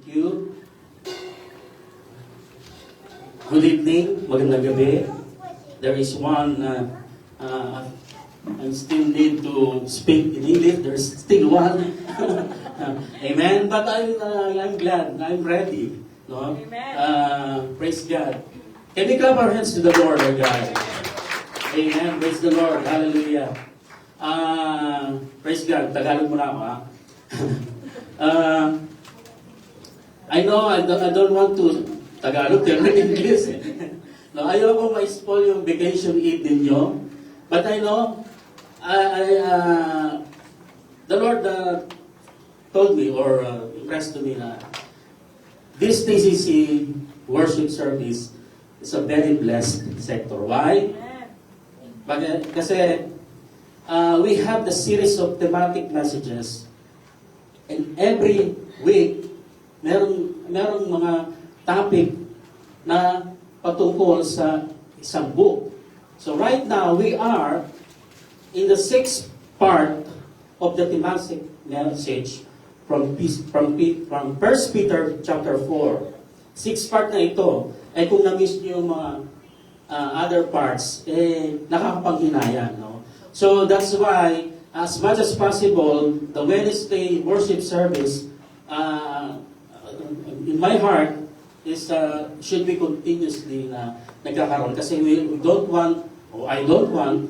you. Good evening, magandang gabi. There is one, I still need to speak in English. There's still one. Amen. But I'm glad, I'm ready. No? Amen. Praise God. Can we clap our hands to the Lord, our God? Amen. Praise the Lord. Hallelujah. Praise God. Tagalog mo na ako, ha? I know I don't want to Tagalog, pero English. No, ayoko ma-spoil yung vacation Eve ninyo. But I know, the Lord told me or impressed to me na this TCC worship service is a very blessed sector. Why? Kasi we have the series of thematic messages, and every week merong mga topic na patungkol sa isang book. So right now we are in the 6th part of the thematic message from 1 Peter chapter 4. 6th part na ito, ay kung na-miss niyo yung mga other parts, nakakapanghinayang, no? So that's why, as much as possible, the Wednesday worship service, in my heart, should be continuously na nagkakaroon. Kasi we don't want, or I don't want,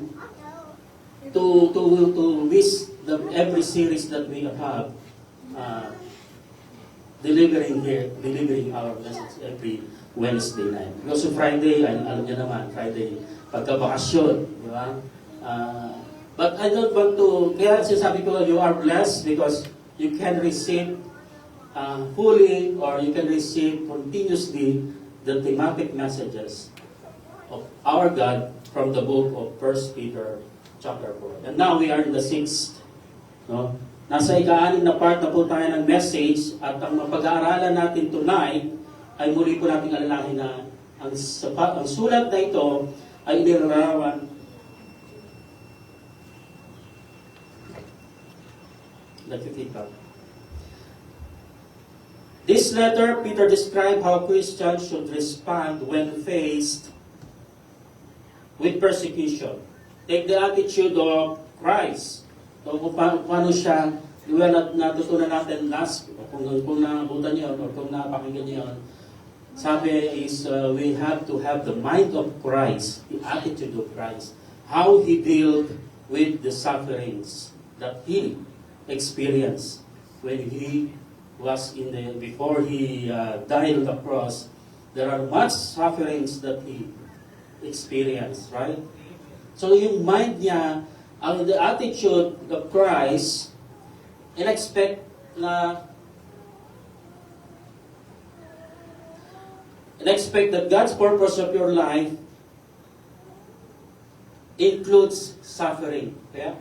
to miss every series that we have delivering our message every Wednesday night. Because Friday, alam niyo naman, Friday, pagkabakasyon, di ba? But I don't want to, kaya sinasabi ko, you are blessed because you can receive fully or you can receive continuously the thematic messages of our God from the book of 1 Peter chapter 4. And now we are in the 6th. No? Nasa ika-6 na part na po tayo ng message at ang mapag-aaralan natin tonight ay muli po natin alalahin na ang sulat na ito ay inilarawan This letter, Peter described how Christians should respond when faced with persecution. Take the attitude of Christ. So, kung paano siya, di ba natutunan natin last, kung naabutan niyo or kung napakinggan niyo, sabi is, we have to have the mind of Christ, the attitude of Christ. How He dealt with the sufferings that He experienced when He was before He died on the cross. There are much sufferings that He experienced, right? So yung mind niya, the attitude of Christ, expect that God's purpose of your life includes suffering. Yeah?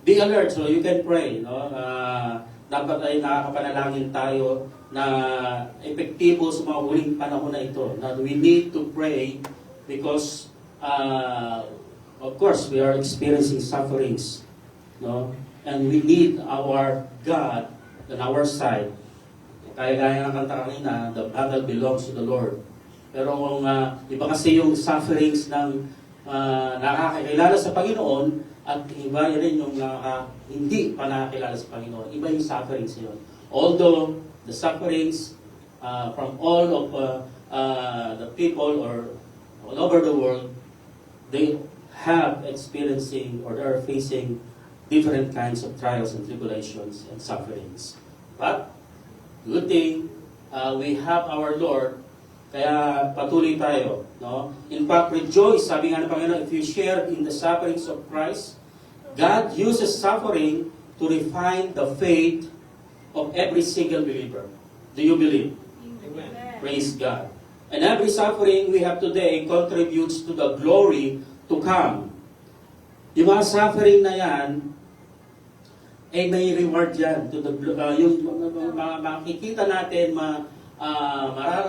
Be alert, so you can pray. No? Dapat ay nakakapanalangin tayo na epektibo sa mga huling panahon na ito. That we need to pray because, of course, we are experiencing sufferings. No? And we need our God on our side. Kaya ng kanta kanina, the battle belongs to the Lord. Pero kung iba kasi yung sufferings ng nakakakilala sa Panginoon, at iba rin yung hindi pa nakakilala sa Panginoon. Iba yung sufferings yun. Although the sufferings from all of the people or all over the world, they have experiencing or they are facing different kinds of trials and tribulations and sufferings. But, good thing, we have our Lord, kaya patuloy tayo. No? In fact, rejoice, sabi nga ng Panginoon, if you share in the sufferings of Christ, God uses suffering to refine the faith of every single believer. Do you believe? Amen. Praise God. And every suffering we have today contributes to the glory to come. Yung mga suffering na yan, may reward yan. Yung makikita natin,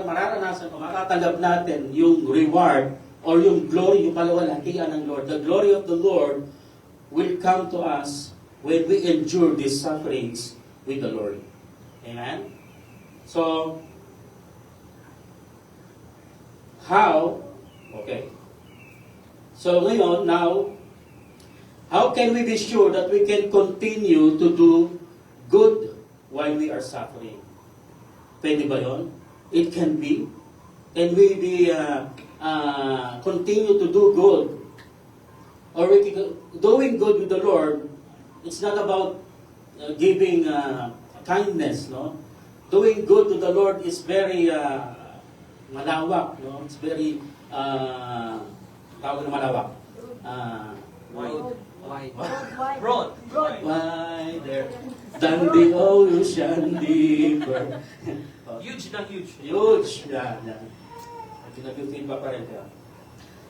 mararanasan, matatanggap natin yung reward or yung glory, yung kalawalhatian ng Lord. The glory of the Lord will come to us when we endure these sufferings with the Lord. Amen? So, how? Okay. So ngayon, now, how can we be sure that we can continue to do good while we are suffering? Pwede ba yun? It can be. Can we be continue to do good? Or doing good with the Lord, it's not about giving kindness, no? Doing good to the Lord is very malawak, no? It's very tawag na malawak. Wide. Wide. Broad. Wider than the ocean deeper. Huge na huge. Huge. Yan. Pinag-feel pa rin kaya.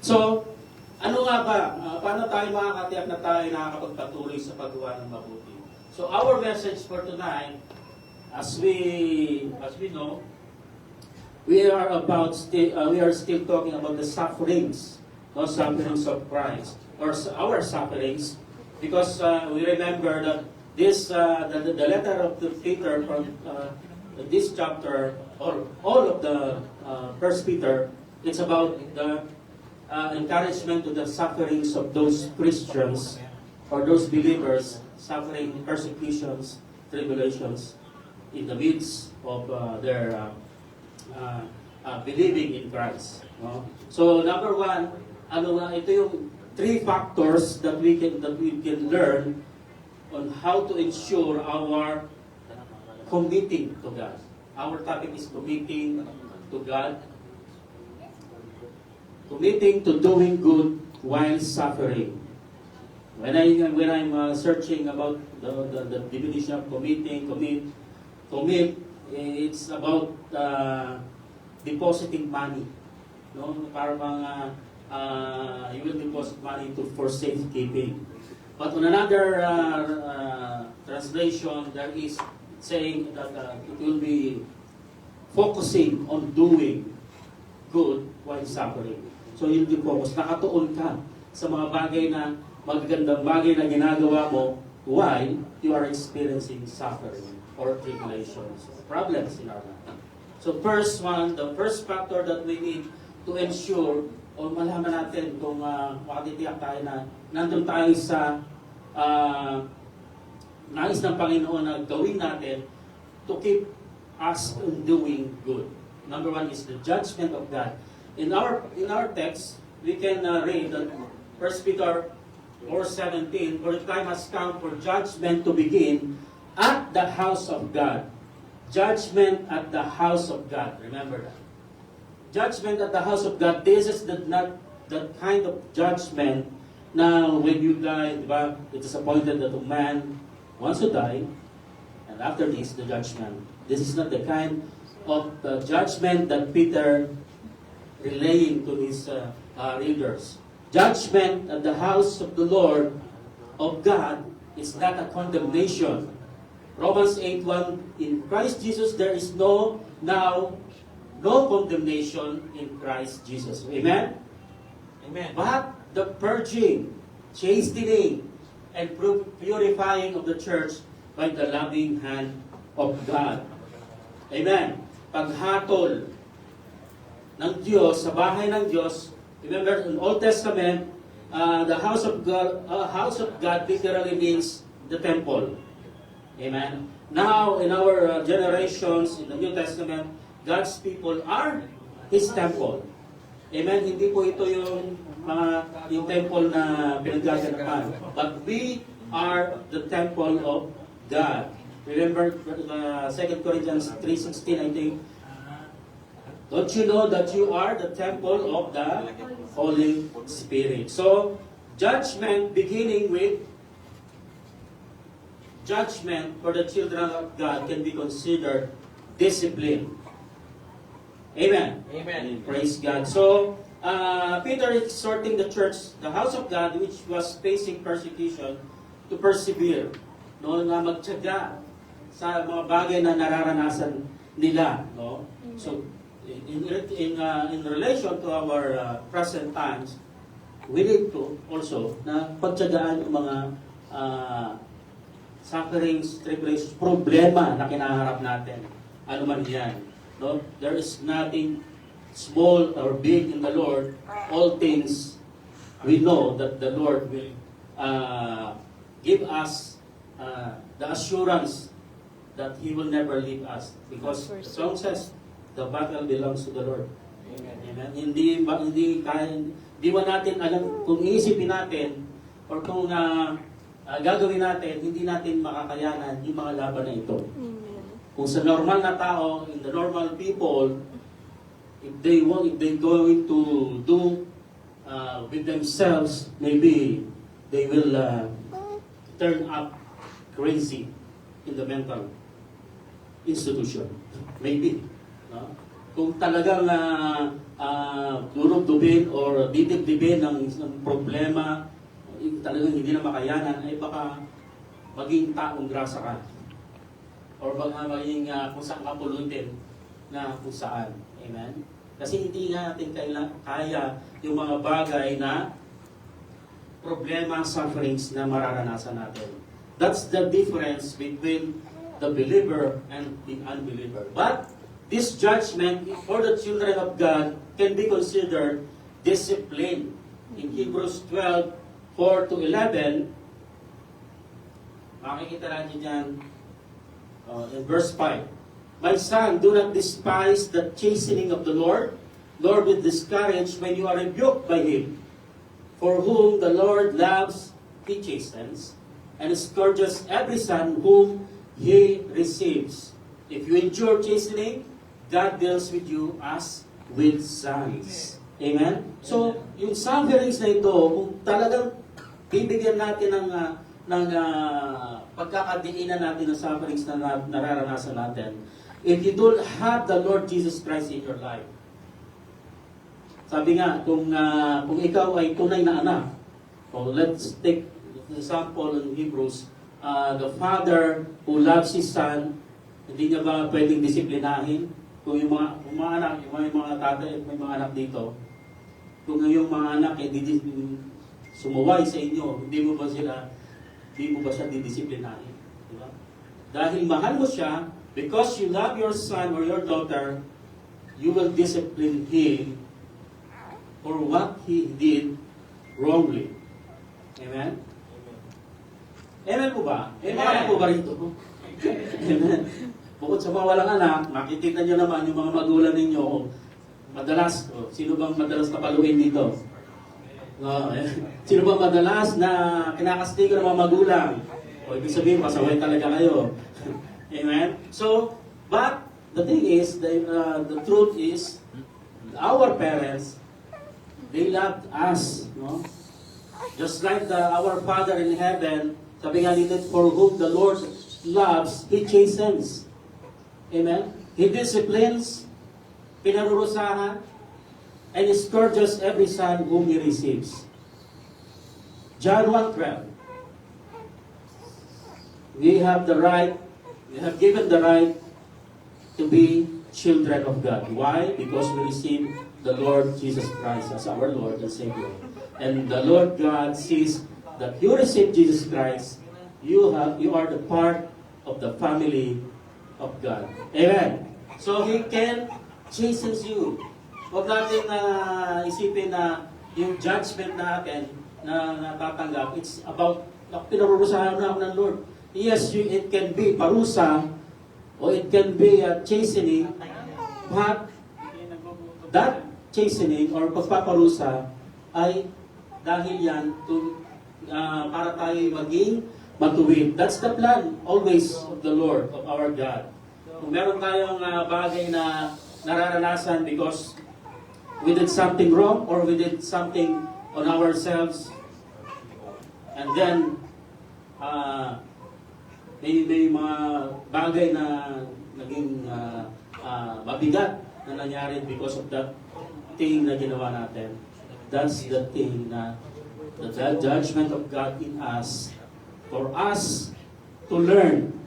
So, ano nga ba? Paano tayo makakatiyak na tayo nakakapagpatuloy sa paggawa ng mabuti? So, our message for tonight, as we know, we are still talking about the sufferings, no sufferings of Christ, or our sufferings, because we remember that this the letter of the Peter from this chapter, or all of the First Peter, it's about the encouragement to the sufferings of those Christians or those believers suffering persecutions, tribulations in the midst of their believing in Christ. No? So number one, ito yung three factors that we can learn on how to ensure our committing to God. Our topic is committing to God, committing to doing good while suffering. When I'm searching about the definition of commit, it's about depositing money. No, para mga you will deposit money for safekeeping. But on another translation, there is saying that it will be focusing on doing good while suffering. So yun yung focus. Nakatuon ka sa mga bagay na magagandang bagay na ginagawa mo while you are experiencing suffering or tribulations, problems in our life. So the first factor that we need to ensure o malaman natin kung makatitiyak tayo na nandun tayo sa nais ng Panginoon na gawin natin to keep us in doing good. Number one is the judgment of God. In our text, we can read that 1 Peter 4:17, for the time has come for judgment to begin at the house of God. Judgment at the house of God. Remember that. Judgment at the house of God. This is not that kind of judgment na when you die, diba, it is appointed that a man wants to die, and after this, the judgment. This is not the kind of judgment that Peter relaying to his readers. Judgment at the house of the Lord of God is not a condemnation. Romans 8:1, in Christ Jesus there is no condemnation in Christ Jesus. Amen? Amen. But the purging, chastening, and purifying of the church by the loving hand of God. Amen. Paghatol ng Diyos sa bahay ng Diyos. Remember, in Old Testament, the house of God literally means the temple. Amen. Now, in our generations, in the New Testament, God's people are His temple. Amen. Hindi po ito yung temple na pinaggaganapan. But we are the temple of God. Remember 2 Corinthians 3:16, I think. Don't you know that you are the temple of the Holy Spirit? So, judgment beginning with judgment for the children of God can be considered discipline. Amen. Amen. Praise God. So, Peter is exhorting the church, the house of God, which was facing persecution, to persevere. No, na magtiyaga sa mga bagay na nararanasan nila. No? So, in relation to our present times, we need to also na pagtiyagaan ang mga sufferings, tribulations, problema na kinaharap natin. Ano man yan. No? There is nothing small or big in the Lord. All things, we know that the Lord will give us the assurance that He will never leave us. Because the song says, the battle belongs to the Lord. Amen. Hindi ba natin alam, kung iisipin natin, or kung gagawin natin, hindi natin makakayanan yung mga laban na ito. Kung sa normal na tao, in the normal people, if they going to do with themselves, maybe they will turn up crazy in the mental institution. Maybe. No? Kung talagang durog-dubin or didib-dibin ng problema, talagang hindi na makayanan, ay baka maging taong grasa ka. Or baka maging kung saan ka pulutin na kung saan. Amen? Kasi hindi natin kaya yung mga bagay na problema, sufferings na mararanasan natin. That's the difference between the believer and the unbeliever. But this judgment for the children of God can be considered discipline. In Hebrews 12, 4-11, makikita natin dyan in verse 5. My son, do not despise the chastening of the Lord, nor be discouraged when you are rebuked by Him. For whom the Lord loves, He chastens, and scourges every son whom He receives. If you endure chastening, God deals with you as with sons. Amen? So, yung sufferings na ito, kung talagang bibigyan natin ng pagkakadiinan natin ng sufferings na nararanasan natin, if you don't have the Lord Jesus Christ in your life, sabi nga, kung ikaw ay tunay na anak, let's take the example in Hebrews, the father who loves his son, hindi niya ba pwedeng disiplinahin? Kung yung mga anak, yung mga tatay, may mga anak dito, kung yung mga anak sumuway sa inyo, hindi mo ba siya didisiplinahin? Diba? Dahil mahal mo siya, because you love your son or your daughter, you will discipline him for what he did wrongly. Amen? Amen po ba? May mga anak po ba rito? Amen. Bukod sa mga walang anak, makikita nyo naman yung mga magulang ninyo, madalas, sino bang madalas na paluin dito? Sino bang madalas na kinakastigo ng mga magulang? O ibig sabihin, pasaway talaga kayo. Amen? So, but the thing is, the truth is, our parents, they loved us. No? Just like our Father in heaven, sabi nga dito, for whom the Lord loves, He chastens. Amen? He disciplines, pinarurusahan, and He scourges every son whom He receives. John 1:12. We have given the right to be children of God. Why? Because we receive the Lord Jesus Christ as our Lord and Savior. And the Lord God sees that you receive Jesus Christ, you are the part of the family of God. Amen. So He can chasten you. Huwag natin isipin na yung judgment natin na natatanggap, it's about pinarurusahan na ako ng Lord. Yes, it can be parusa or it can be chastening, but that chastening or pagpaparusa ay dahil yan para tayo maging matuwid. That's the plan always of the Lord, of our God. Kung meron tayong bagay na nararanasan because we did something wrong or we did something on ourselves, and then may mga bagay na naging mabigat na nangyari because of that thing na ginawa natin. That's the thing na the judgment of God in us, for us to learn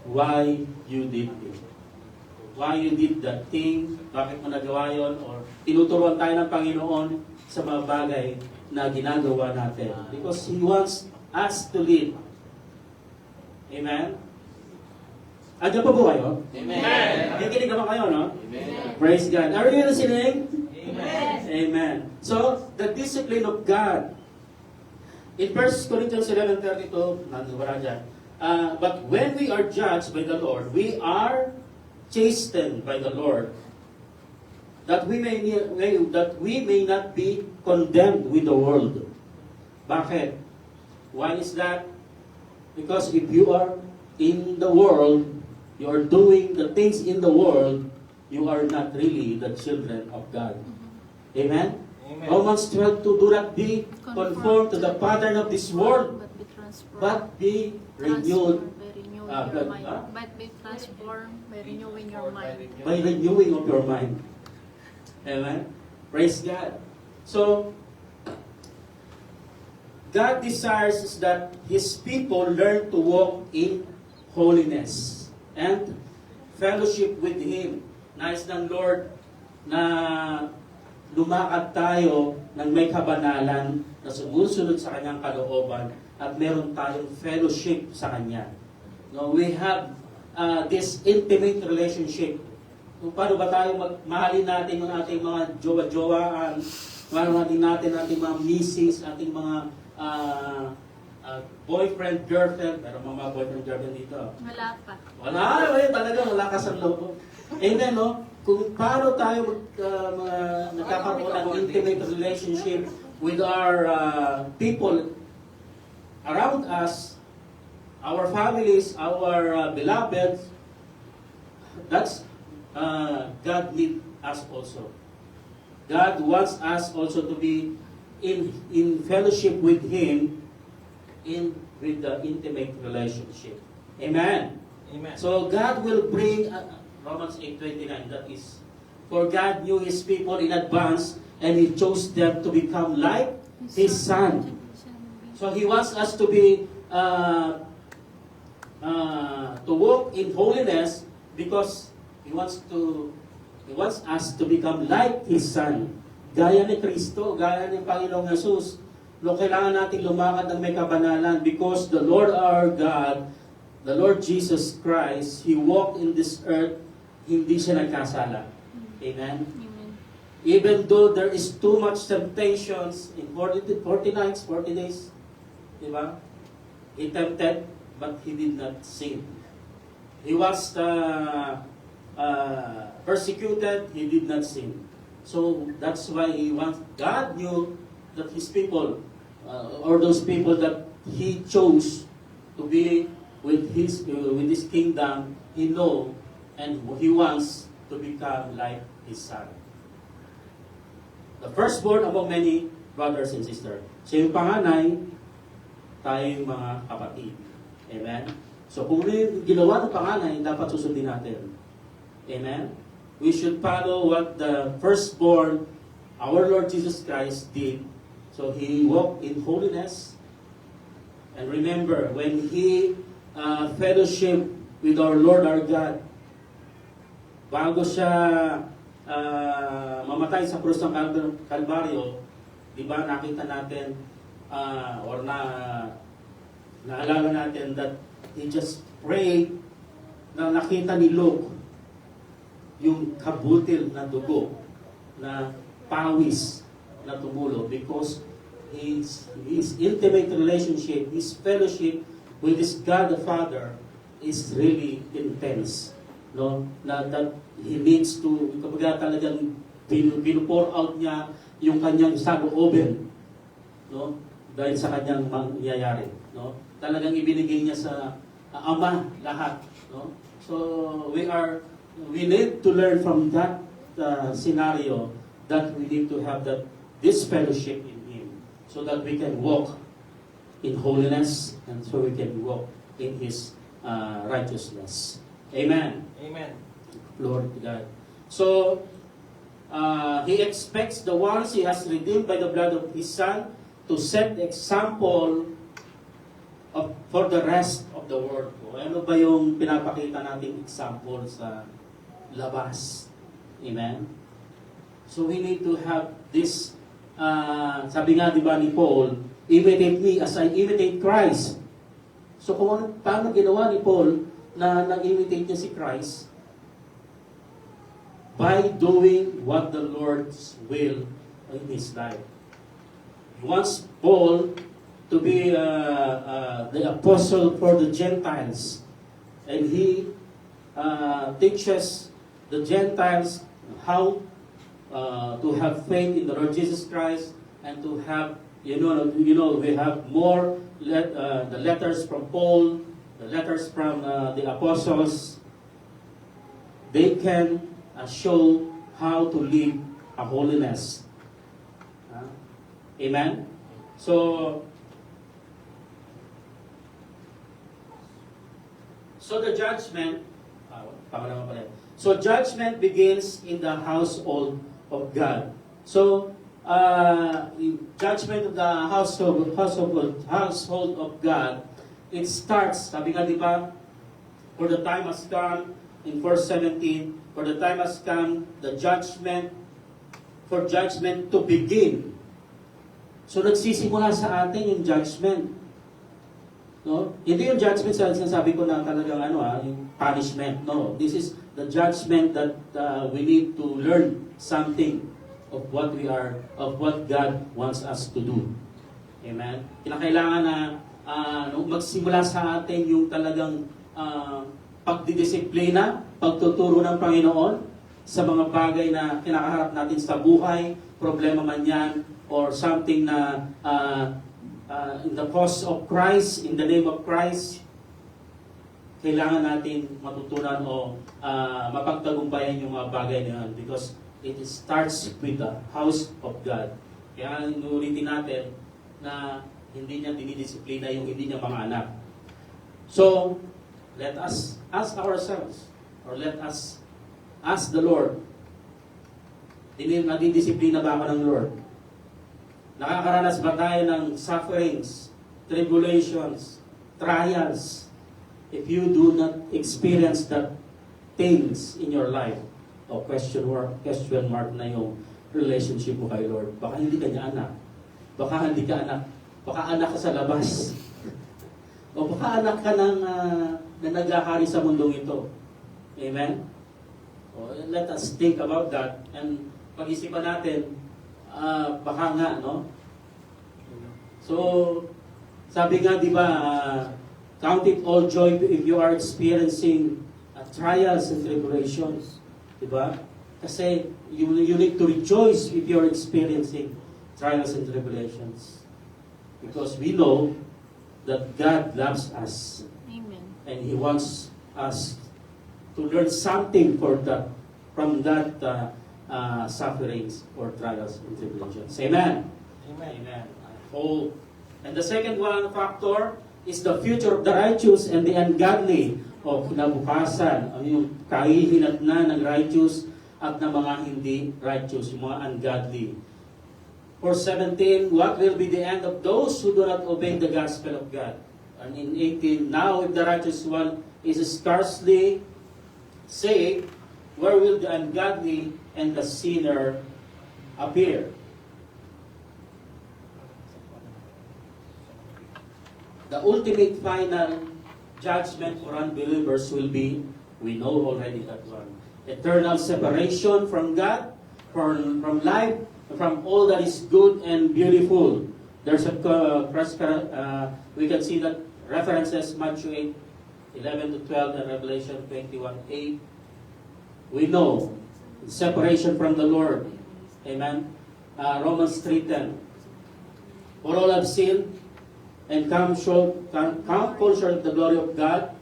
why you did it. Why you did that thing, bakit mo nagawa yun, or tinuturuan tayo ng Panginoon sa mga bagay na ginagawa natin. Because He wants us to live. Amen? Andiyan pa po kayo? Amen. Nakikinig naman kayo, no? Amen. Praise God. Are you listening? Amen. Amen. So, the discipline of God. In 1 Corinthians 11:32, wala dyan. But when we are judged by the Lord, we are chastened by the Lord, that we may not be condemned with the world. Bakit? Why is that? Because if you are in the world, you are doing the things in the world, you are not really the children of God. Amen? Amen. Romans 12:2, do not be conformed to the pattern of this world, But be transformed. but be renewed By renewing Ah, your but- mind. ah? But be transformed by renewing your mind. by renewing of your mind. Amen? Praise God. So, God desires is that His people learn to walk in holiness and fellowship with Him. Nais ng Lord na lumakad tayo ng may kabanalan na sumusunod sa Kanyang kalooban at meron tayong fellowship sa Kanya. No, we have this intimate relationship. Kung paano ba tayo mahalin natin yung ating mga jowa-jowaan, mahalin natin ating mga misis, ating mga boyfriend, girlfriend, pero mga boyfriend, girlfriend dito. Wala pa. Wala, talaga wala ka sa loob. Amen, no? Kung paano tayo nagkakaroon ng intimate relationship with our people around us, our families, our beloved, that's God need us also. God wants us also to be in fellowship with Him with the intimate relationship. Amen. Amen. So God will bring Romans 8:29. That is, for God knew His people in advance, and He chose them to become like His Son. So He wants us to be to walk in holiness because He wants us to become like His Son. Gaya ni Kristo, gaya ni Panginoong Jesus. Kailangan natin lumakad ng may kabanalan because the Lord our God, the Lord Jesus Christ, He walked in this earth, hindi siya nagkasala. Amen? Amen. Even though there is too much temptations in 40 nights, 40 days, di ba? He tempted, but he did not sin. He was persecuted, he did not sin. So that's why God knew that His people, or those people that He chose to be with His kingdom, He know and He wants to become like His Son. The firstborn among many brothers and sisters. Siya yung panganay, tayo yung mga kapatid. Amen? So kung yung ginawa ng panganay, dapat susundin natin. Amen? We should follow what the firstborn, our Lord Jesus Christ, did. So He walked in holiness. And remember, when He fellowship with our Lord our God, bago siya mamatay sa krus ng Kalbaryo, di ba nakita natin naalala natin that He just prayed na nakita ni Luke yung kabutil na dugo na pawis na tumulo because his intimate relationship, his fellowship with his God the Father is really intense. No? That he needs to, kapag talagang pinupour out niya yung kanyang sagooben, no? Dahil sa kanyang mangyayari, no? Talagang ibinigay niya sa Ama lahat, no? So we need to learn from that scenario that we need to have this fellowship in Him so that we can walk in holiness and so we can walk in His righteousness. Amen. Amen. Lord God. So, He expects the ones He has redeemed by the blood of His Son to set the example for the rest of the world. Ano ba yung pinapakita nating example sa labas? Amen? So we need to have this, sabi nga di ba ni Paul, imitate me as I imitate Christ. So paano ginawa ni Paul na nag-imitate niya si Christ? By doing what the Lord's will in his life. He wants Paul to be the apostle for the Gentiles. And he teaches the Gentiles how to have faith in the Lord Jesus Christ and to have, we have more the letters from Paul, the letters from the apostles. They can show how to live a holiness. Amen? So the judgment, so judgment begins in the household of God. So judgment of the household of God, it starts, sabi nga di ba, for the time has come, in verse 17, for the time has come, for judgment to begin. So nagsisimula sa atin yung judgment. No? Hindi yung judgment sa sinasabi ko na talagang yung punishment. No, this is the judgment that we need to learn something of what God wants us to do. Amen. Kinakailangan na magsimula sa atin yung talagang pagdidisiplina, pagtuturo ng Panginoon sa mga bagay na kinakaharap natin sa buhay, problema man yan, or something na in the cause of Christ, in the name of Christ, kailangan natin matutunan o mapagtagumpayan yung mga bagay na yan because it starts with the house of God. Kaya inuulitin natin na hindi niya dinidisiplina yung hindi niya mga anak. So, let us ask ourselves, or let us ask the Lord, nadidisiplina ba ako ng Lord? Nakakaranas ba tayo ng sufferings, tribulations, trials? If you do not experience that things in your life, o question mark na yung relationship mo kay Lord, baka hindi ka niya anak. Baka hindi ka anak. Baka anak ka sa labas. O baka anak ka na nagkakari sa mundong ito. Amen? O, let us think about that and pag-isipan natin, baka nga, no? So, sabi nga, di ba, count it all joy if you are experiencing trials and tribulations. Di ba? Kasi you need to rejoice if you are experiencing trials and tribulations. Because we know that God loves us. Amen. And He wants us to learn something from that sufferings or trials and tribulations. Amen. Amen. Amen. Oh, and the second factor is the future of the righteous and the ungodly. O kinabukasan, yung kahihinatnan ng righteous at ng mga hindi righteous, yung mga ungodly. Verse 17, what will be the end of those who do not obey the gospel of God? And in 18, now if the righteous one is scarcely saved, where will the ungodly and the sinner appear? The ultimate final judgment for unbelievers will be, we know already that one, eternal separation from God, from life, from all that is good and beautiful. There's we can see that references Matthew 8:11 to 12 and Revelation 21:8. We know separation from the Lord. Amen. Romans 3:10. For all have sinned and come short of the glory of God.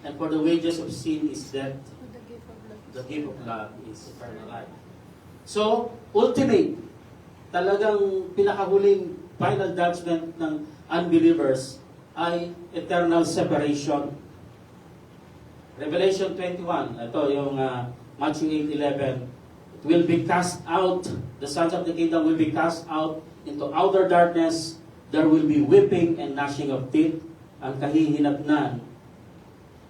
And for the wages of sin is death. For the gift of love. The gift of love is eternal life. So, ultimate, talagang pinakahuling final judgment ng unbelievers ay eternal separation. Revelation 21, ito yung Matthew 8:11, it will be cast out, the sons of the kingdom will be cast out into outer darkness, there will be weeping and gnashing of teeth. Ang kahihinatnan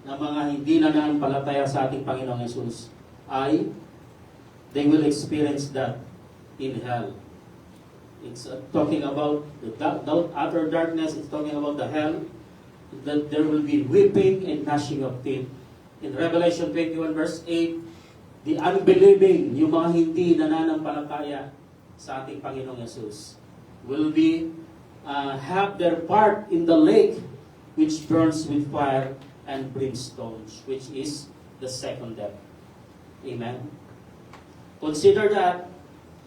ng mga hindi nananampalataya sa ating Panginoong Yesus ay they will experience that in hell. It's talking about the utter darkness. It's talking about the hell. That there will be weeping and gnashing of teeth. In Revelation 21 verse 8, the unbelieving, yung mga hindi nananampalataya sa ating Panginoong Yesus, will be have their part in the lake which burns with fire and brimstones, which is the second death. Amen. Consider that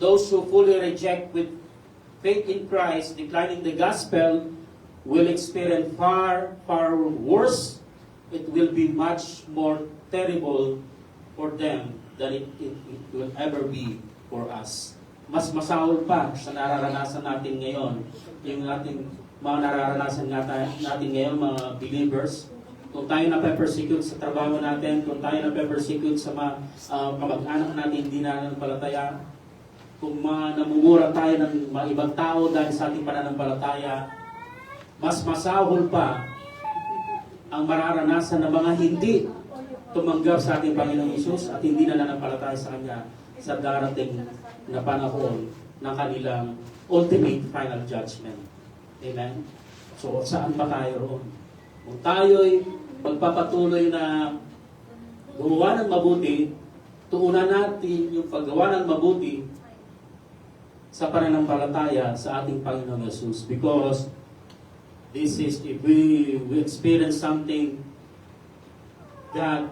those who fully reject with faith in Christ, declining the gospel, will experience far, far worse. It will be much more terrible for them than it will ever be for us. Mas masahol pa sa nararanasan natin ngayon, yung ating mga nararanasan natin ngayon, mga believers. Kung tayo na-persecute sa trabaho natin, kung tayo na-persecute sa mga kamag-anak natin, hindi na nanampalataya, kung namumura tayo ng mga ibang tao dahil sa ating pananampalataya, mas masahol pa ang mararanasan ng mga hindi tumanggap sa ating Panginoong Hesus at hindi na nanampalataya sa Kanya sa darating na panahon ng kanilang ultimate final judgment. Amen? So, saan ba tayo roon? Kung tayo'y magpapatuloy na gumawa ng mabuti, tuunan natin yung paggawa ng mabuti sa pananampalataya sa ating Panginoong Yesus. Because this is, if we experience something, God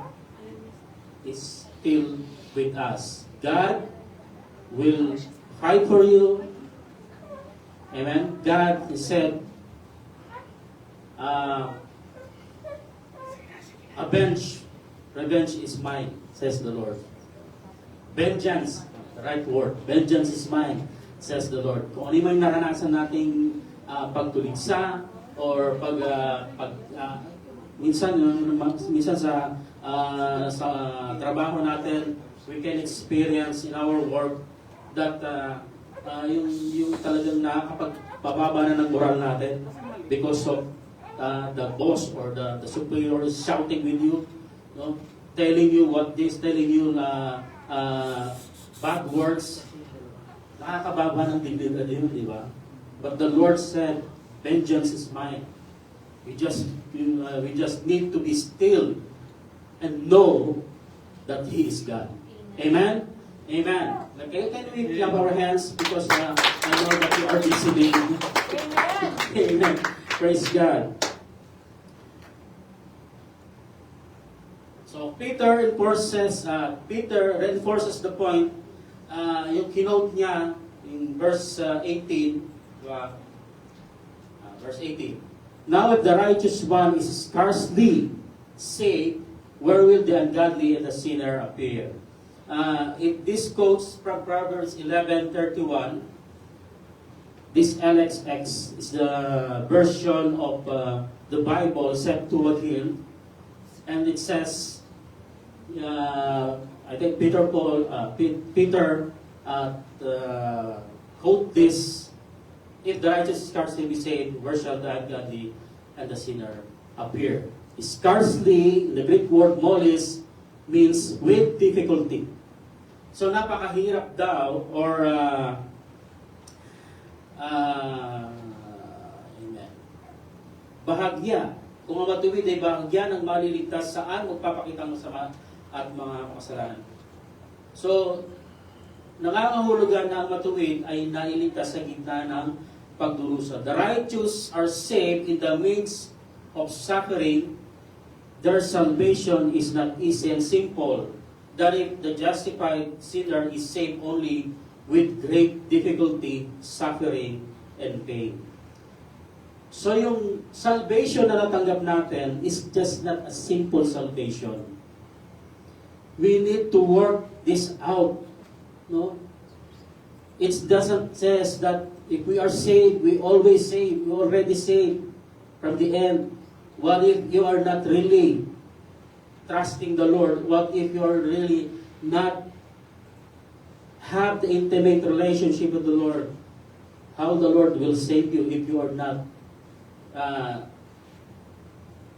is still with us. God will fight for you. Amen? God, He said, revenge is mine, says the Lord. Vengeance, the right word. Vengeance is mine, says the Lord. Kung ano yung naranasan nating pagtuligsa or minsan sa trabaho natin, we can experience in our work that yung talagang nakakapagpababa na ng moral natin because of the boss or the superior is shouting with you, no? Telling you what this, telling you bad words. Nakakababa ng dibdib yun, di ba? But the Lord said, vengeance is mine. We just need to be still and know that He is God. Amen? Amen. Can we clap our hands because I know that you are listening. Amen. Amen. Praise God. So Peter reinforces the point. Yung kinote niya in verse 18. Verse 18. Now if the righteous one is scarcely saved, where will the ungodly and the sinner appear? If this quotes from Proverbs 11:31, this LXX is the version of the Bible Septuagint, and it says, I think Peter quote this: if the righteous scarcely be saved, where shall the ungodly and the sinner appear? Scarcely, the Greek word molis, means with difficulty. So napakahirap daw, or amen. Bahagya. Kung ang matuwid ay bahagya ng maliligtas, saan magpapakita ng sama at mga kasalanan. So, nangangahulugan na ang matuwid ay naliligtas sa gitna ng pagdurusa. The righteous are saved in the midst of suffering. Their salvation is not easy and simple. That if the justified sinner is saved only with great difficulty, suffering, and pain. So yung salvation na natanggap natin is just not a simple salvation. We need to work this out. No? It doesn't say that if we are saved, we always saved, we already saved from the end. What if you are not really trusting the Lord? What if you are really not have the intimate relationship with the Lord? How the Lord will save you if you are not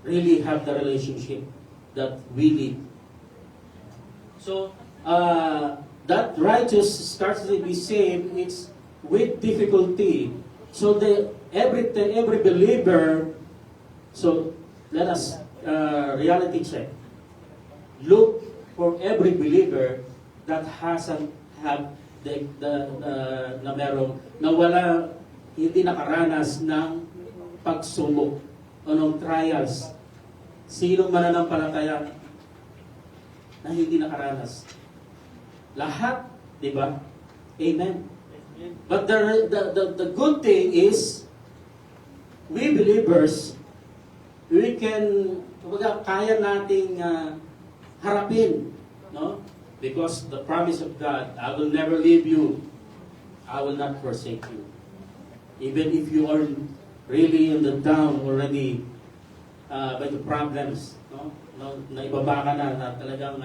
really have the relationship that we need. So, that righteous scarcely be saved, it's with difficulty. So every believer, so let us reality check. Look for every believer that hasn't have na merong nawala, hindi nakaranas ng pagsubok o ng trials. Sinong mananampalataya na hindi nakaranas? Lahat, di ba? Amen. But the good thing is, we believers, we can, kaya nating harapin, no? Because the promise of God, I will never leave you, I will not forsake you. Even if you are really in the down already by the problems, no? Naibaba ka na talagang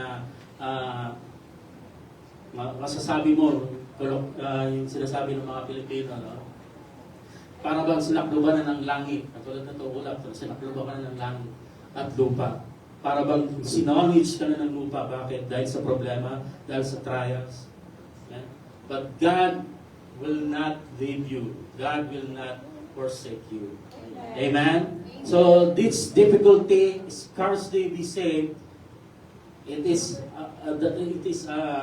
masasabi mo, yung sinasabi ng mga Pilipino, no? Para bang sinakluban na ng langit, katulad na ito, ulap, sinakluban ka na ng langit at lupa. Para bang sinonage ka na ng lupa. Bakit? Dahil sa problema, dahil sa trials. Yeah? But God will not leave you. God will not forsake you. Amen? So, this difficulty is scarcely be saved. It is,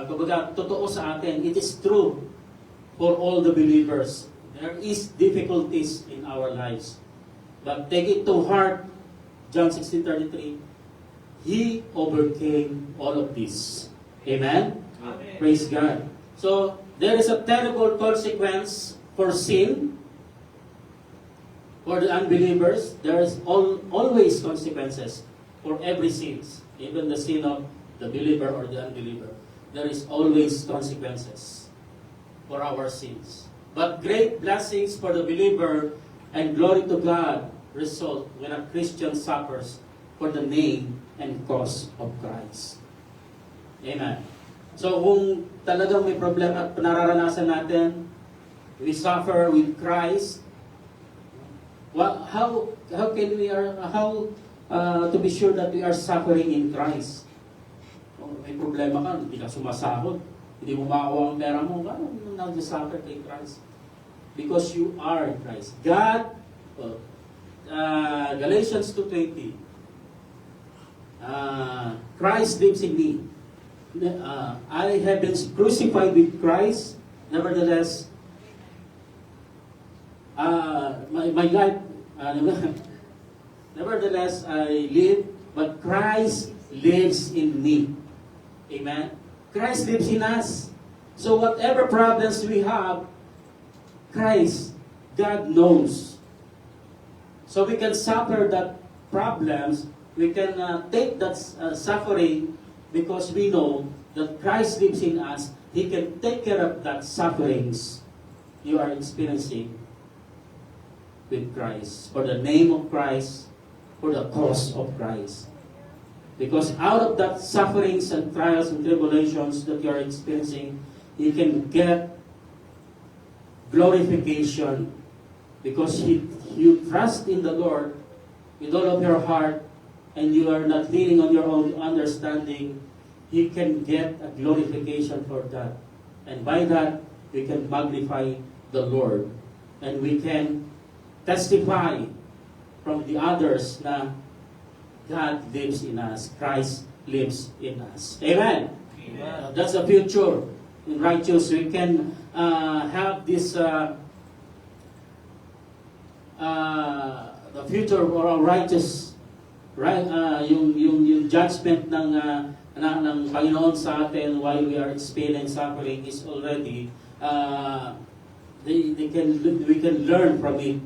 kumbaga, totoo sa atin. It is true for all the believers. There is difficulties in our lives. But take it to heart, John 16:33, He overcame all of this. Amen? Amen. Praise God. So, there is a terrible consequence for sin. For the unbelievers, there is always consequences for every sin. Even the sin of the believer or the unbeliever. There is always consequences for our sins. But great blessings for the believer and glory to God result when a Christian suffers for the name and cause of Christ. Amen. So kung talagang may problema at nararanasan natin, we suffer with Christ, how can we to be sure that we are suffering in Christ? Kung may problema ka, hindi ka sumasahod, hindi mo makakuha ang pera mo, paano mo nag-suffer kay Christ? Because you are Christ. God, Galatians 2:20, Christ lives in me. I have been crucified with Christ. Nevertheless, my life, nevertheless, I live, but Christ lives in me. Amen? Christ lives in us. So whatever problems we have, Christ, God knows. So we can suffer that problems, we can take that suffering because we know that Christ lives in us. He can take care of that sufferings you are experiencing with Christ, for the name of Christ, for the cause of Christ. Because out of that sufferings and trials and tribulations that you are experiencing, you can get glorification because you trust in the Lord with all of your heart and you are not leaning on your own understanding. He can get a glorification for that. And by that, we can magnify the Lord. And we can testify from the others na God lives in us. Christ lives in us. Amen? Amen. That's the future. In righteous, we can have this the future for our righteous, right? Yung judgment ng Panginoon sa atin while we are experiencing suffering is already we can learn from it,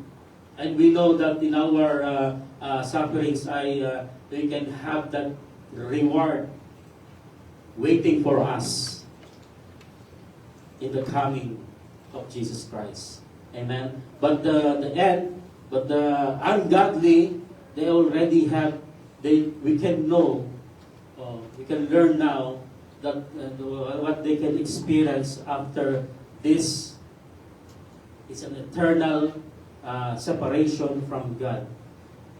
and we know that in our sufferings we can have that reward waiting for us in the coming of Jesus Christ. Amen. But the ungodly, they already have. We can know. We can learn now that what they can experience after this is an eternal separation from God.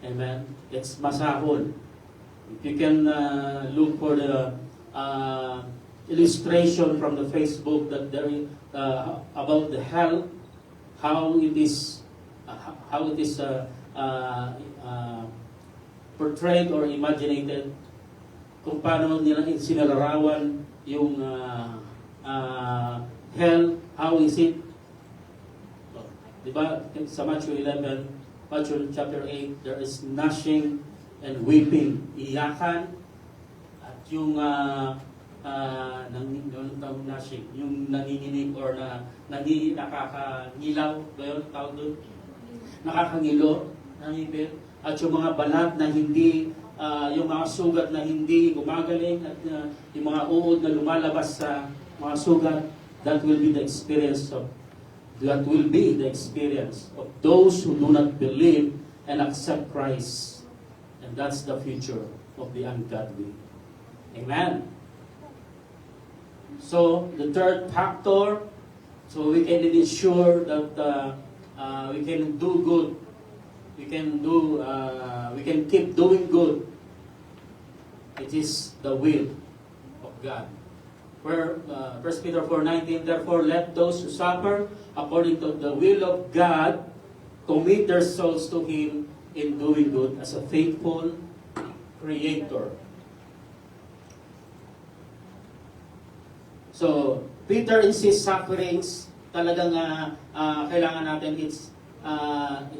Amen. It's masahol. If you can look for the illustration from the Facebook that there is about the hell, how it is portrayed or imaginated, kung paano nila sinalarawan yung hell, how is it? Diba, sa Matthew 11, Matthew chapter 8, there is gnashing and weeping, iyakan, at yung gnashing, yung nanginginig or nakakangilaw, ba yun, tawag doon? Nakakangilo, nangibig, at yung mga balat na hindi, yung mga sugat na hindi gumagaling, at yung mga uod na lumalabas sa mga sugat, that will be the experience of those who do not believe and accept Christ. And that's the future of the ungodly. Amen. So, the third factor, so we can ensure that we can do good. We can keep doing good. It is the will of God. Where 1 Peter 4:19, therefore let those who suffer according to the will of God commit their souls to Him in doing good as a faithful Creator. So, Peter insists sufferings, talagang kailangan natin it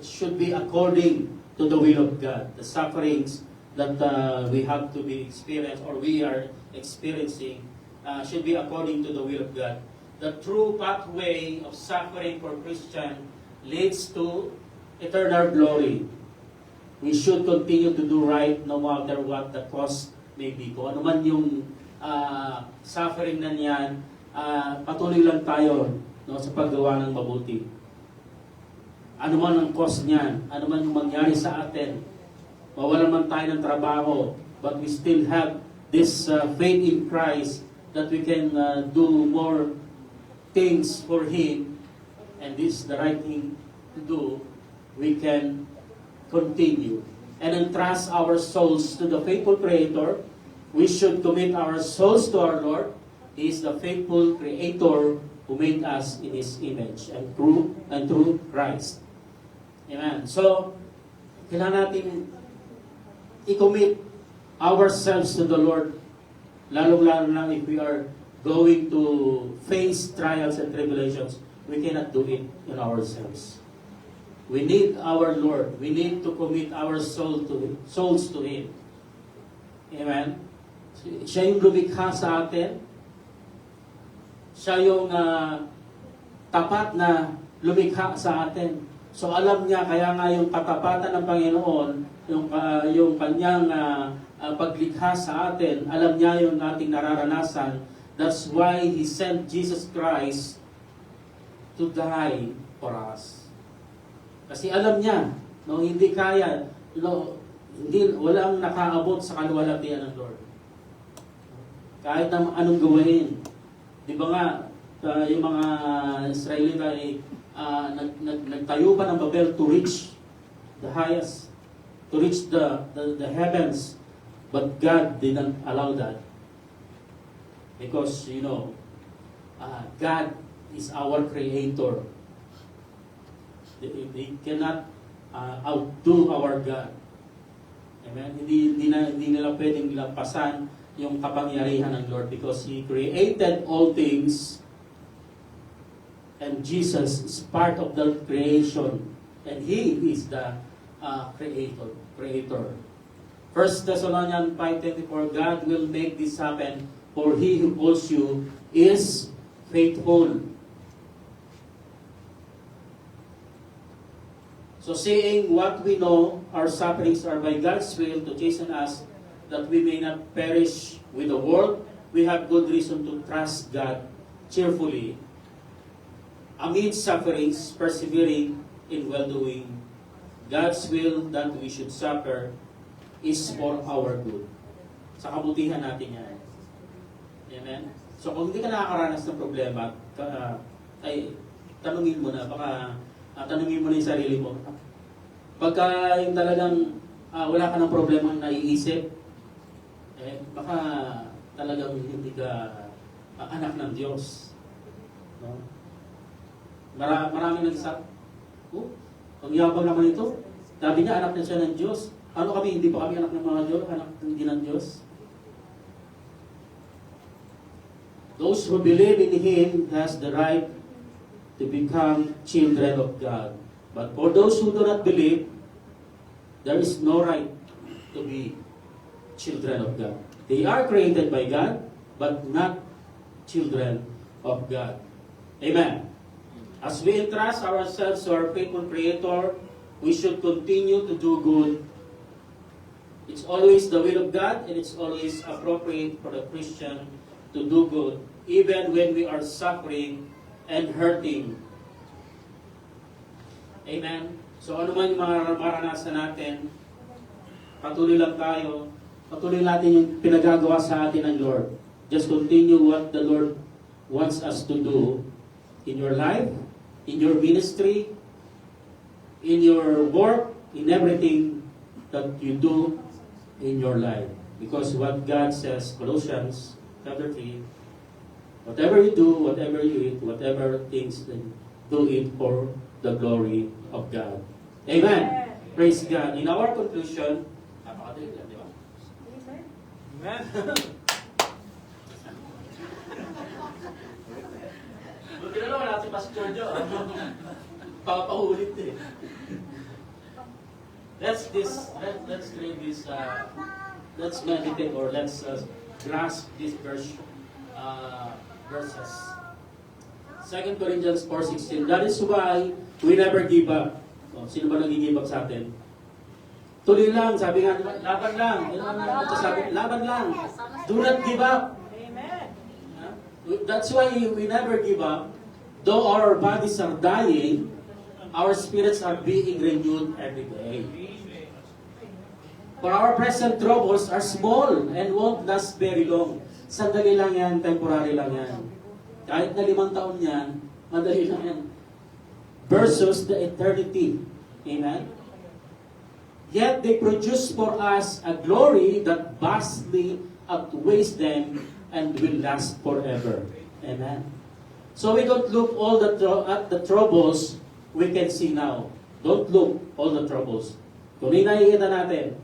should be according to the will of God. The sufferings that we have to be experienced or we are experiencing should be according to the will of God. The true pathway of suffering for Christian leads to eternal glory. We should continue to do right no matter what the cost may be. Kung ano man yung suffering na niyan, patuloy lang tayo sa paggawa ng mabuti. Ano man ang cost niyan, ano man yung mangyari sa atin, mawalan man tayo ng trabaho, but we still have this faith in Christ that we can do more things for Him, and this is the right thing to do. We can continue and entrust our souls to the faithful Creator. We should commit our souls to our Lord. He is the faithful Creator who made us in His image and through Christ. Amen. So, kailangan natin i-commit ourselves to the Lord, lalong-lalo na if we are going to face trials and tribulations. We cannot do it in ourselves. We need our Lord. We need to commit our souls to Him. Amen. Siya yung lumikha sa atin. Siya yung tapat na lumikha sa atin. So alam niya, kaya nga yung katapatan ng Panginoon, yung kanyang paglikha sa atin, alam niya yung ating nararanasan. That's why He sent Jesus Christ to die for us. Kasi alam niya, hindi kaya, walang nakaabot sa kaluwalhatian ng Lord. Kahit na anong gawin. Di ba nga, yung mga Israelita ay nagtayo pa ng Babel to reach the highest, to reach the heavens. But God didn't allow that. Because, God is our Creator. They cannot outdo our God. Amen? Hindi nila pwedeng lampasan yung kapangyarihan ng Lord because He created all things and Jesus is part of the creation and He is the Creator. 1 Thessalonians 5:24, God will make this happen for He who calls you is faithful. So seeing what we know, our sufferings are by God's will to chasten us, that we may not perish with the world, we have good reason to trust God cheerfully. Amid sufferings, persevering in well-doing, God's will that we should suffer is for our good. Sa kabutihan natin yan. Amen? So kung hindi ka nakakaranas ng problema, ay tanungin mo na, baka tanungin mo na yung sarili mo. Pagka yung talagang wala ka ng problema na naiisip, baka talagang hindi ka anak ng Diyos. No? Marami Oh, ang yabang naman ito. Sabi niya, anak na siya ng Diyos. Ano kami, hindi pa kami anak ng mga Diyos, anak hindi ng Diyos? Those who believe in Him has the right to become children of God. But for those who do not believe, there is no right to be children of God. They are created by God, but not children of God. Amen. As we entrust ourselves to our faithful Creator, we should continue to do good. It's always the will of God, and it's always appropriate for the Christian to do good, even when we are suffering and hurting. Amen. So ano man yung mga maranasan natin, patuloy lang tayo, patuloy natin yung pinagagawa sa atin ng Lord. Just continue what the Lord wants us to do in your life, in your ministry, in your work, in everything that you do in your life. Because what God says, Colossians chapter 3, whatever you do, whatever you eat, whatever things, then do it for the glory of God. Amen. Praise God. In our conclusion, napakadali lang, di ba? Amen. Buti na naman natin Pastor Joe. Papahulit eh. Let's read this, let's meditate or let's grasp this verses. 2 Corinthians 4:16. That is why we never give up. So, sino ba nag-give up sa atin? Tuloy lang, sabi nga, diba? Laban lang. Laban lang. Do not give up. Amen. That's why we never give up. Though our bodies are dying, our spirits are being renewed every day. For our present troubles are small and won't last very long. Sandali lang yan, temporary lang yan. Kahit na 5 taon yan, madali lang yan. Versus the eternity. Amen? Yet they produce for us a glory that vastly outweighs them and will last forever. Amen? So we don't look all at the troubles we can see now. Don't look all the troubles. Kung may nakikita natin,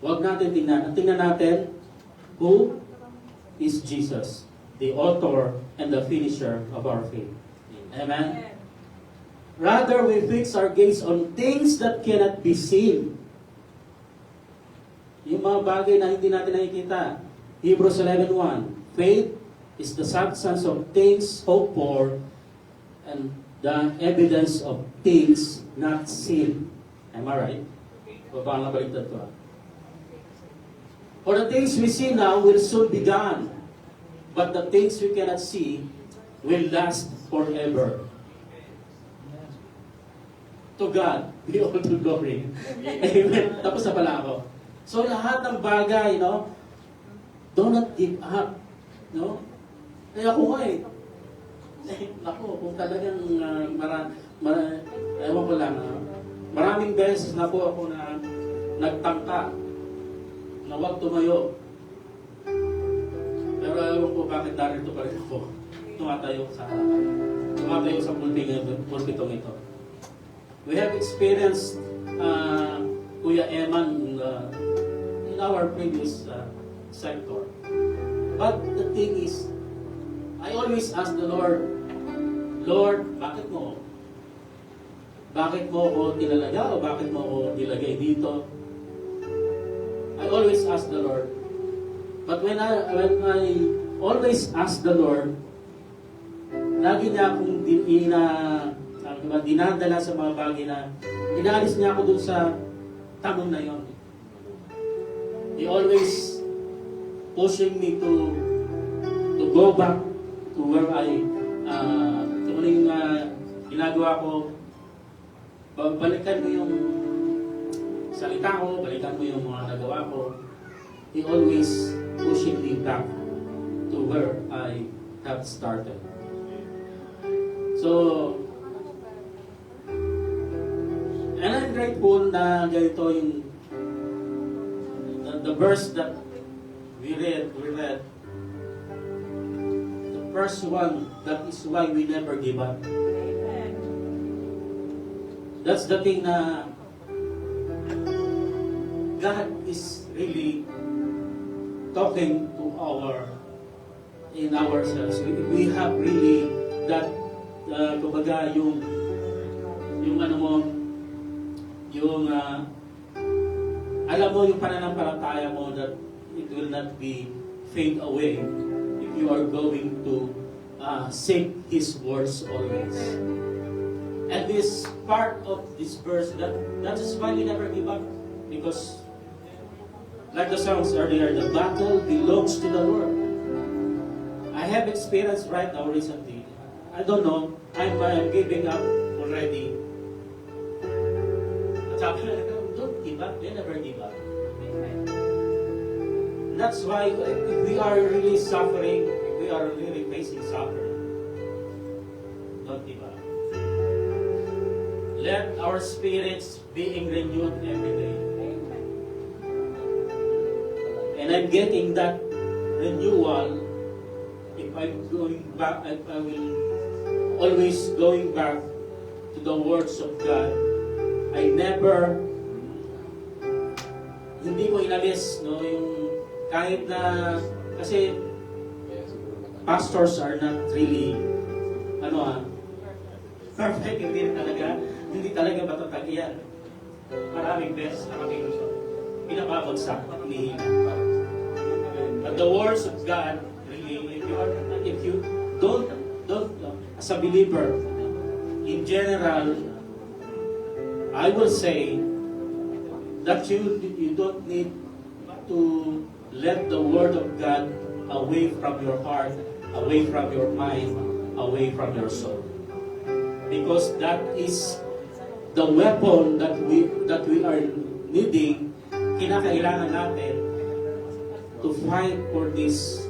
huwag natin tingnan. Ang tingnan natin, who is Jesus, the author and the finisher of our faith. Amen? Rather, we fix our gaze on things that cannot be seen. Yung mga bagay na hindi natin nakikita. Hebrews 11:1. Faith is the substance of things hoped for and the evidence of things not seen. Am I right? O baka nabaliktad ko. For the things we see now will soon be gone, but the things we cannot see will last forever. To God be all the glory. Amen. Tapos na pala ako. So lahat ng bagay, do not give up. No? Kaya ako eh. Ako, kung talagang ewan ko lang, maraming beses na po ako na nagtangka na huwag tumayo. Pero ewan ko bakit narito pa rin ako. Tumatayo sa pulpitong ito. We have experienced Kuya Eman in our previous sector. But the thing is, I always ask the Lord, Lord, bakit mo ako tinalaga o bakit mo ako nilagay dito? I always ask the Lord. But when I always ask the Lord, lagi niya akong dinadala sa mga bagay na inaalis niya ako dun sa tamon na yon. He always pushing me to go back to where kung ano yung ginagawa ko, balikan mo yung salita ko, balikan mo yung mga nagawa ko. He always pushing me back to where I have started. So, and I'm grateful na ganito yung the verse that we read, the first one, that is why we never give up. Amen. That's the thing na God is really talking to in ourselves. We have really that, kumbaga, yung ano mo, yung, alam mo yung pananampalataya mo that it will not be fade away if you are going to seek His words always. And this part of this verse, that is why we never give up. Because, like the songs earlier, the battle belongs to the Lord. I have experienced right now recently. I don't know, I'm giving up already. Sabi na, don't give up, they never give up. That's why if we are really suffering, if we are really facing suffering, don't give up. Let our spirits being renewed every day. And I'm getting that renewal if I'm going back, I will always going back to the words of God. I never, hindi ko inalis, no, yung kahit na, kasi pastors are not really, perfect, hindi talaga matatag yan. Maraming beses na kami pinapabagsak, hinihina. But the words of God, really, if you don't, as a believer, in general, I will say that you don't need to let the Word of God away from your heart, away from your mind, away from your soul. Because that is the weapon that we are needing, kinakailangan natin to fight for these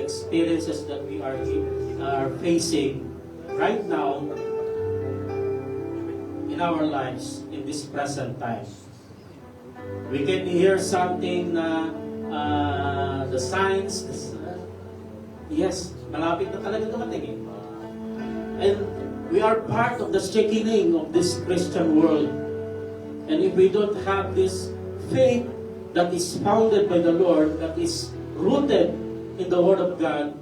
experiences that we are facing right now in our lives in this present time. We can hear something na the signs, yes, malapit na talaga dumating. And we are part of the shaking of this Christian world. And if we don't have this faith that is founded by the Lord, that is rooted in the Word of God,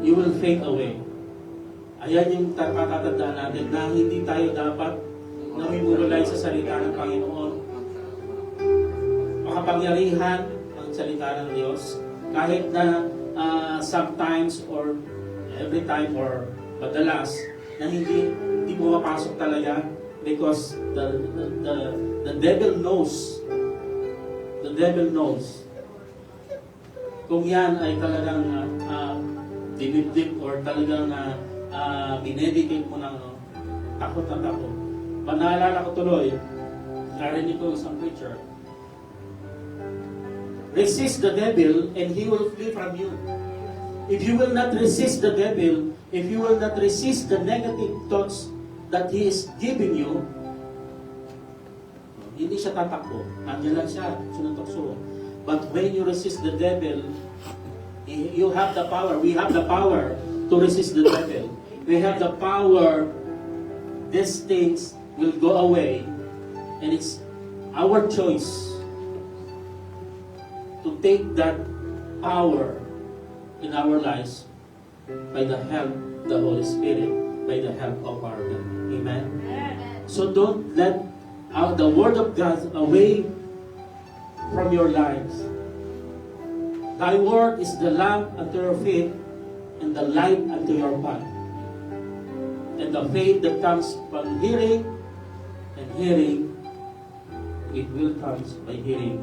you will fade away. Ayan yung patatandaan natin na hindi tayo dapat namimulay sa salita ng Panginoon. Makapangyarihan ang salita ng Diyos. Kahit na sometimes or every time or madalas na hindi pumapasok talaga because the devil knows. The devil knows. Kung yan ay talagang dinibdib or talagang binedicate mo ng takot na takot. Panaalala ko tuloy, narinig ko isang preacher, resist the devil and he will flee from you. If you will not resist the devil, if you will not resist the negative thoughts that he is giving you, hindi siya tatakbo. Nandiyan lang siya, sinutokso. But when you resist the devil, you have the power. We have the power to resist the devil. We have the power. These things will go away. And it's our choice to take that power in our lives by the help of the Holy Spirit, by the help of our God. Amen? So don't let the Word of God away from your lives. Thy Word is the lamp unto your feet and the light unto your path. And the faith that comes from hearing, and hearing, it will come by hearing.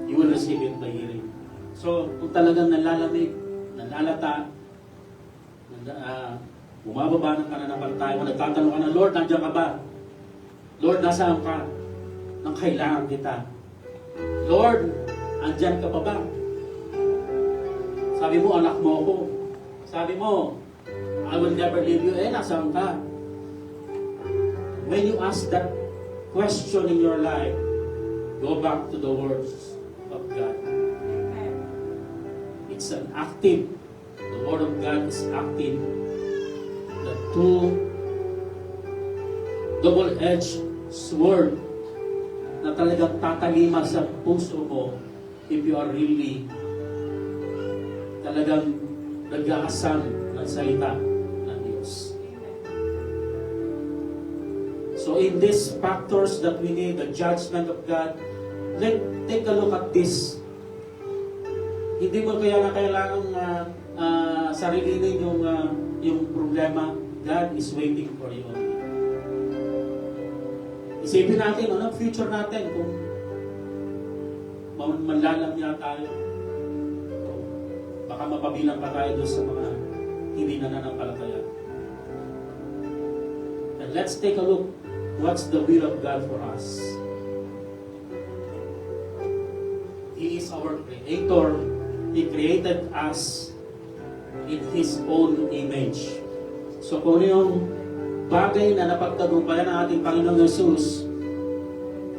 You will receive it by hearing. So, kung talagang nalalamig, nalalata, bumababa ng pananampalataya mo, nagtatanong ka na, Lord, nandiyan ka ba? Lord, nasaan ka? Nang kailangan kita. Lord, andyan ka pa ba? Sabi mo, anak mo ako. Sabi mo, I will never leave you. Nasaan ka? When you ask that question in your life, go back to the words of God. It's an active. The Word of God is active. The two double-edged sword na talagang tatalima sa puso mo if you are really talagang nag-aasam ng salita ng Diyos. So in these factors that we need, the judgment of God, take a look at this. Hindi mo kaya na kailangan sarilinin yung problema. God is waiting for you. Isipin natin, ano future natin kung manlalamya tayo. Baka mapabilang pa tayo doon sa mga hindi nananampalataya. And let's take a look what's the will of God for us. He is our Creator. He created us in His own image. So kung yung bagay na napagtagumpayan ng ating Panginoong Jesus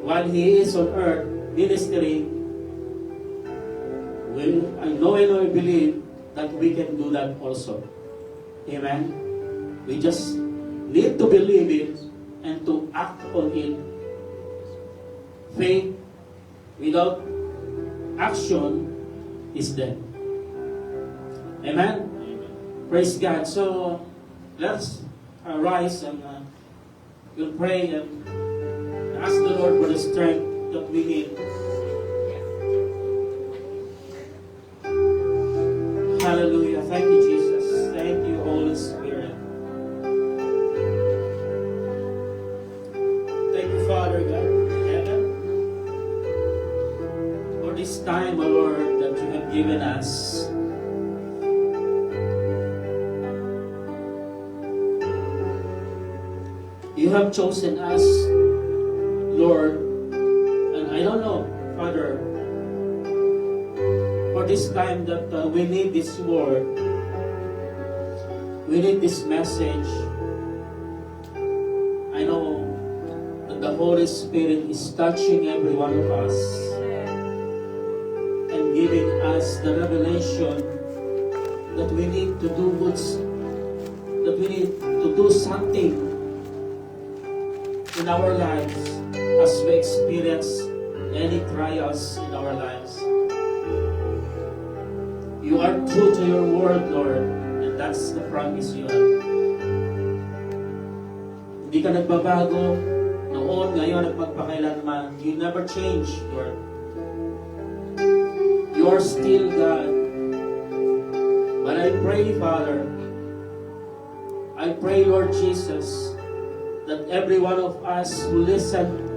while He is on earth, ministry, I know and I believe that we can do that also. Amen? We just need to believe it and to act on it. Faith without action is dead. Amen? Praise God. So, let's rise and we'll pray and ask the Lord for the strength that we need. Hallelujah. Thank you, Jesus. Thank you, Holy Spirit. Thank you, Father God in heaven, for this time, O Lord, that you have given us. You have chosen us, Lord, and I don't know, Father, for this time that we need this word, we need this message. I know that the Holy Spirit is touching every one of us and giving us the revelation that we need to do that we need to do something in our lives as we experience any trials in our lives. You are true to your word, Lord, and that's the promise you have. Hindi ka nagbabago noon, ngayon, at magpakailanman. You never change, Lord. You are still God. But I pray, Father, I pray, Lord Jesus, that every one of us who listen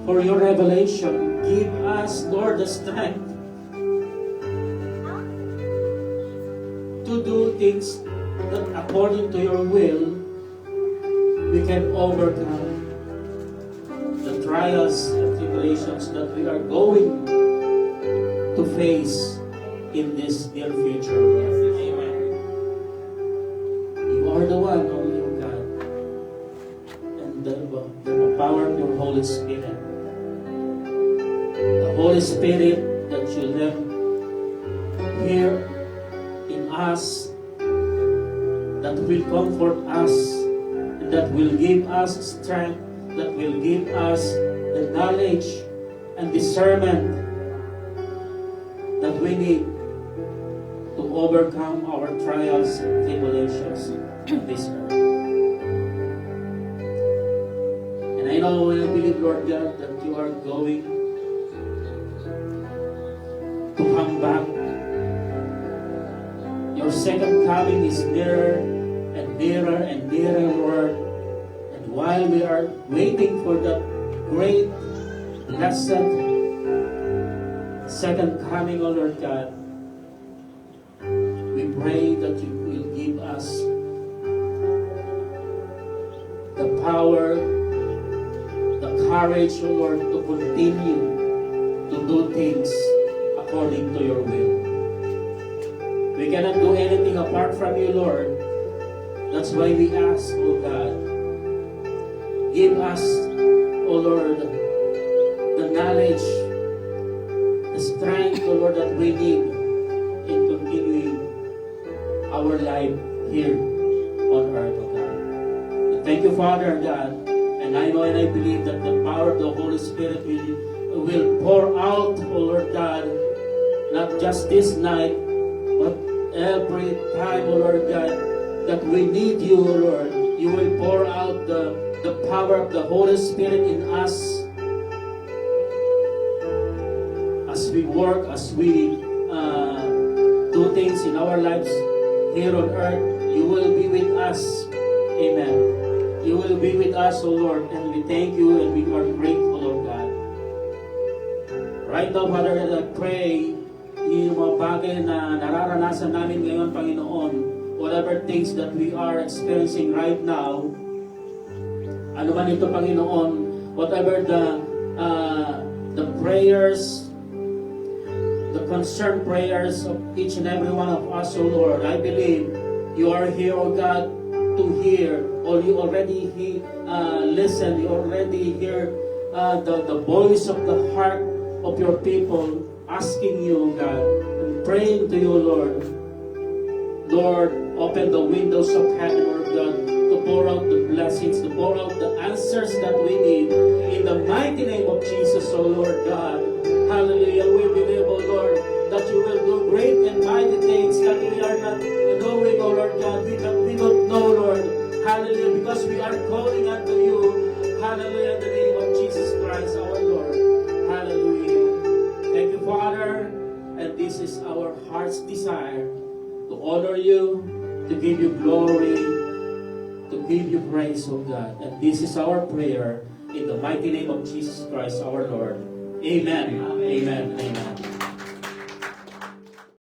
for your revelation, give us, Lord, the strength to do things that according to your will, we can overcome the trials and tribulations that we are going to face in this near future. Amen. You are the one, only God, and the power of your Holy Spirit. The Holy Spirit that you live here in us, that will comfort us, and that will give us strength, that will give us the knowledge and discernment that we need to overcome our trials and tribulations on this earth. And I know and I believe, Lord God, that you are going to come back. Your second coming is nearer and nearer and nearer, Lord. And while we are waiting for the great, blessed second coming, O Lord God, we pray that you will give us the power, the courage, O Lord, to continue to do things according to your will. We cannot do anything apart from you, Lord. That's why we ask, O God, give us, O Lord, the knowledge, the strength, O Lord, that we need in continuing our life here on earth, O God. And thank you, Father God, and And I know and I believe that the power of the Holy Spirit will pour out, O Lord God, not just this night, but every time, O Lord God, that we need you, O Lord. You will pour out the power of the Holy Spirit in us as we work, as we do things in our lives here on earth. You will be with us. Amen. You will be with us, O Lord, and we thank you and we are grateful, Lord God. Right now, Father, I pray yung mga bagay na nararanasan namin ngayon, Panginoon, whatever things that we are experiencing right now, ano man ito, Panginoon, whatever the prayers, the concerned prayers of each and every one of us, O Lord, I believe you are here, O God, to hear, or you already listen, you already hear the voice of the heart of your people asking you, God, and praying to you, Lord. Lord, open the windows of heaven, Lord God, to pour out the blessings, to pour out the answers that we need. In the mighty name of Jesus, O Lord God. Hallelujah. We believe, O Lord, that you will do great and mighty things that we are not knowing, O Lord God. We don't know, Lord. Hallelujah. Because we are calling unto you. Hallelujah. In the name of Jesus Christ, our Lord. Hallelujah. Thank you, Father. And this is our heart's desire to honor you, to give you glory, to give you praise, O God. And this is our prayer in the mighty name of Jesus Christ, our Lord. Amen. Amen. Amen.